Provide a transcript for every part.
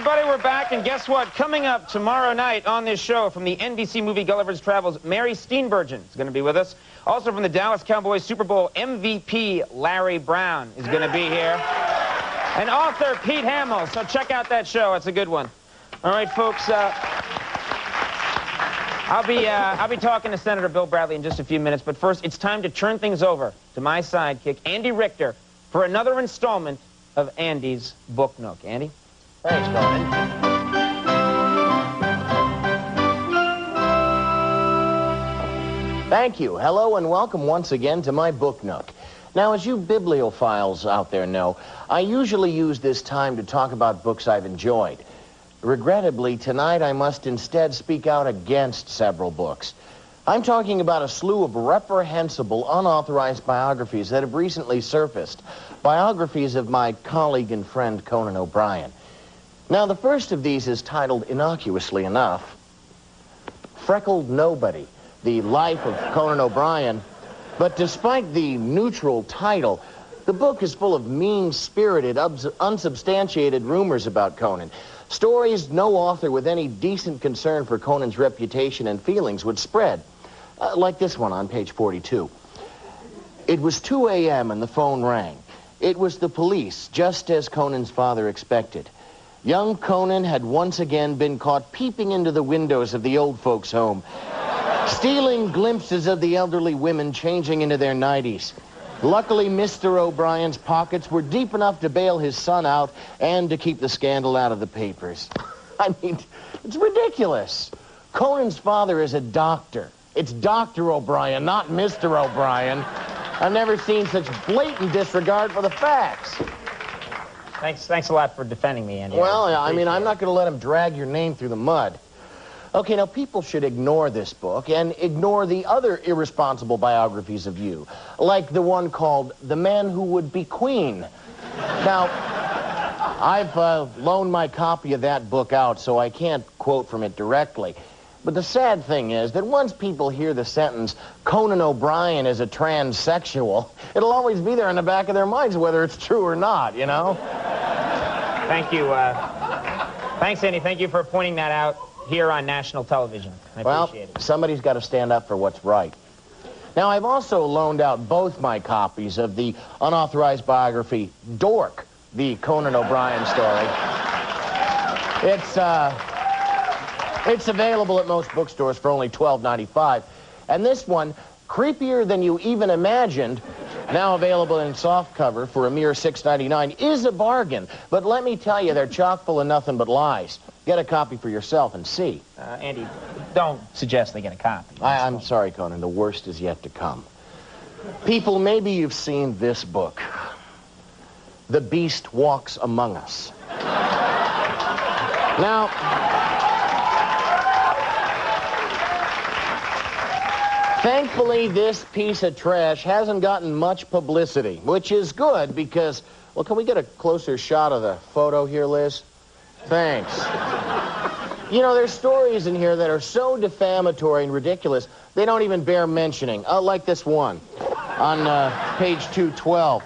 everybody, we're back, and guess what? Coming up tomorrow night on this show from the NBC movie Gulliver's Travels, Mary Steenburgen is going to be with us. Also from the Dallas Cowboys Super Bowl MVP, Larry Brown is going to be here. And author Pete Hamill, so check out that show. It's a good one. All right, folks, I'll be talking to Senator Bill Bradley in just a few minutes, but first, it's time to turn things over to my sidekick, Andy Richter, for another installment of Andy's Book Nook. Andy? Thanks, Conan. Thank you. Hello and welcome once again to my Book Nook. Now, as you bibliophiles out there know, I usually use this time to talk about books I've enjoyed. Regrettably, tonight I must instead speak out against several books. I'm talking about a slew of reprehensible, unauthorized biographies that have recently surfaced. Biographies of my colleague and friend Conan O'Brien. Now, the first of these is titled, innocuously enough, Freckled Nobody, The Life of Conan O'Brien. But despite the neutral title, the book is full of mean-spirited, unsubstantiated rumors about Conan. Stories no author with any decent concern for Conan's reputation and feelings would spread. Like this one on page 42. It was 2 a.m. and the phone rang. It was the police, just as Conan's father expected. Young Conan had once again been caught peeping into the windows of the old folks' home, stealing glimpses of the elderly women changing into their nighties. Luckily, Mr. O'Brien's pockets were deep enough to bail his son out and to keep the scandal out of the papers. I mean, it's ridiculous. Conan's father is a doctor. It's Dr. O'Brien, not Mr. O'Brien. I've never seen such blatant disregard for the facts. Thanks a lot for defending me, Andy. Well, I mean, I'm not going to let him drag your name through the mud. Okay, now, people should ignore this book and ignore the other irresponsible biographies of you, like the one called The Man Who Would Be Queen. Now, I've loaned my copy of that book out, so I can't quote from it directly. But the sad thing is that once people hear the sentence, Conan O'Brien is a transsexual, it'll always be there in the back of their minds whether it's true or not, you know? Thank you. Thanks, Andy. Thank you for pointing that out here on national television. I appreciate it. Somebody's got to stand up for what's right. Now, I've also loaned out both my copies of the unauthorized biography, Dork, the Conan O'Brien story. It's available at most bookstores for only $12.95. And this one, creepier than you even imagined, now available in softcover for a mere $6.99, is a bargain. But let me tell you, they're chock full of nothing but lies. Get a copy for yourself and see. Andy, don't suggest they get a copy. I'm sorry, Conan. The worst is yet to come. People, maybe you've seen this book. The Beast Walks Among Us. Now, thankfully, this piece of trash hasn't gotten much publicity, which is good because, well, can we get a closer shot of the photo here, Liz? Thanks. You know, there's stories in here that are so defamatory and ridiculous, they don't even bear mentioning. Like this one on page 212.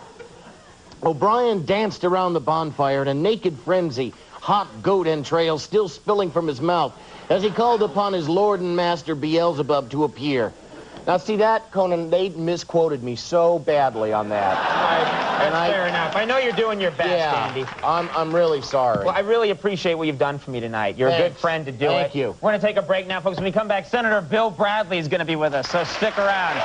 O'Brien danced around the bonfire in a naked frenzy, hot goat entrails still spilling from his mouth, as he called upon his lord and master Beelzebub to appear. Now, see that, Conan, they misquoted me so badly on that. That's fair enough. I know you're doing your best, Andy. I'm really sorry. Well, I really appreciate what you've done for me tonight. You're a good friend to do it. Thank you. We're going to take a break now, folks. When we come back, Senator Bill Bradley is going to be with us, so stick around.